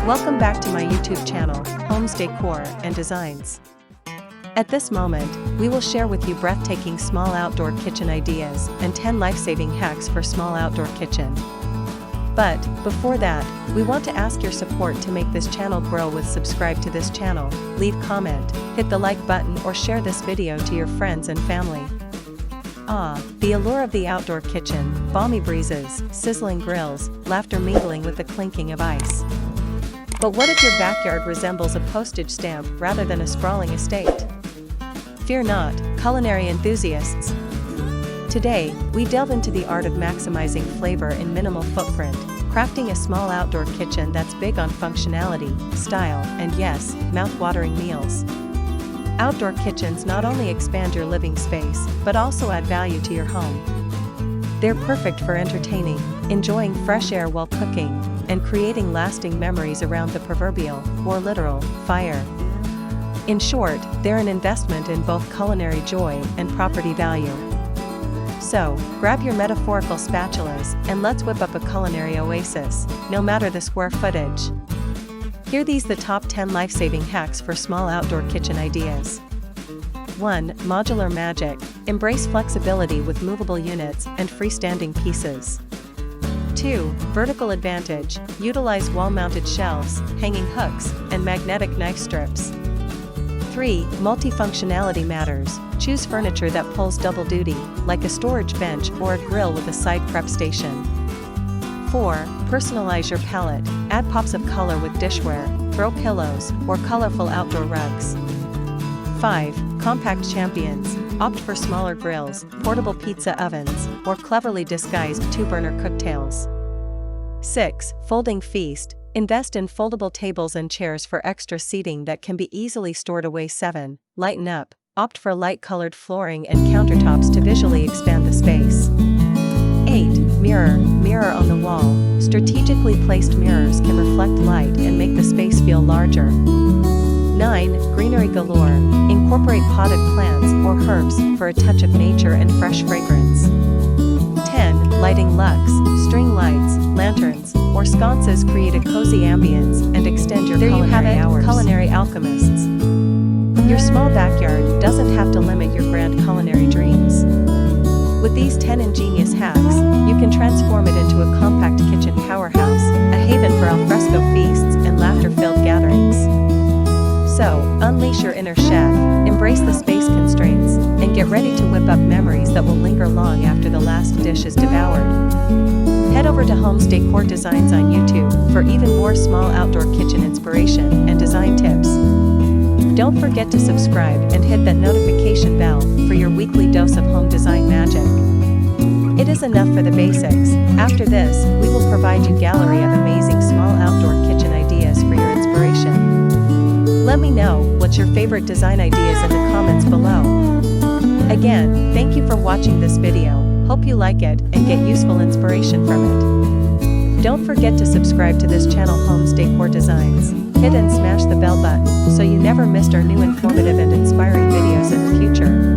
Welcome back to my YouTube channel, Homes Decor and Designs. At this moment, we will share with you breathtaking small outdoor kitchen ideas and 10 life-saving hacks for small outdoor kitchen. But, before that, we want to ask your support to make this channel grow with subscribe to this channel, leave comment, hit the like button or share this video to your friends and family. The allure of the outdoor kitchen, balmy breezes, sizzling grills, laughter mingling with the clinking of ice. But what if your backyard resembles a postage stamp rather than a sprawling estate? Fear not, culinary enthusiasts. Today, we delve into the art of maximizing flavor in minimal footprint, crafting a small outdoor kitchen that's big on functionality, style, and yes, mouth-watering meals. Outdoor kitchens not only expand your living space, but also add value to your home. They're perfect for entertaining, enjoying fresh air while cooking, and creating lasting memories around the proverbial, or literal, fire. In short, they're an investment in both culinary joy and property value. So, grab your metaphorical spatulas, and let's whip up a culinary oasis, no matter the square footage. Here these the top 10 life-saving hacks for small outdoor kitchen ideas. 1. Modular magic. Embrace flexibility with movable units and freestanding pieces. 2. Vertical advantage. Utilize wall-mounted shelves, hanging hooks, and magnetic knife strips. 3. Multifunctionality matters. Choose furniture that pulls double duty, like a storage bench or a grill with a side prep station. 4. Personalize your palette. Add pops of color with dishware, throw pillows, or colorful outdoor rugs. 5. Compact champions. Opt for smaller grills, portable pizza ovens, or cleverly disguised 2-burner cooktails. 6. Folding feast. Invest in foldable tables and chairs for extra seating that can be easily stored away. 7. Lighten up. Opt for light-colored flooring and countertops to visually expand the space. 8. Mirror on the wall. Strategically placed mirrors can reflect light and make the space feel larger. 9. Greenery galore. Incorporate potted plants or herbs for a touch of nature and fresh fragrance. 10. Lighting luxe. String lights, lanterns, or sconces create a cozy ambience and extend your culinary hours. Culinary alchemists. Your small backyard doesn't have to limit your grand culinary dreams. With these 10 ingenious hacks, you can transform it into a compact kitchen powerhouse, a haven for alfresco feasts and laughter-filled gatherings. So, unleash your inner chef, embrace the space constraints, and get ready to whip up memories that will linger long after the last dish is devoured. Head over to Homes Decor Designs on YouTube for even more small outdoor kitchen inspiration and design tips. Don't forget to subscribe and hit that notification bell for your weekly dose of home design magic. It is enough for the basics. After this, we will provide you a gallery of amazing small outdoor kitchen ideas for your inspiration. Let me know what's your favorite design ideas in the comments below. Again, thank you for watching this video. Hope you like it and get useful inspiration from it. Don't forget to subscribe to this channel Homes Decor Designs. Hit and smash the bell button so you never missed our new informative and inspiring videos in the future.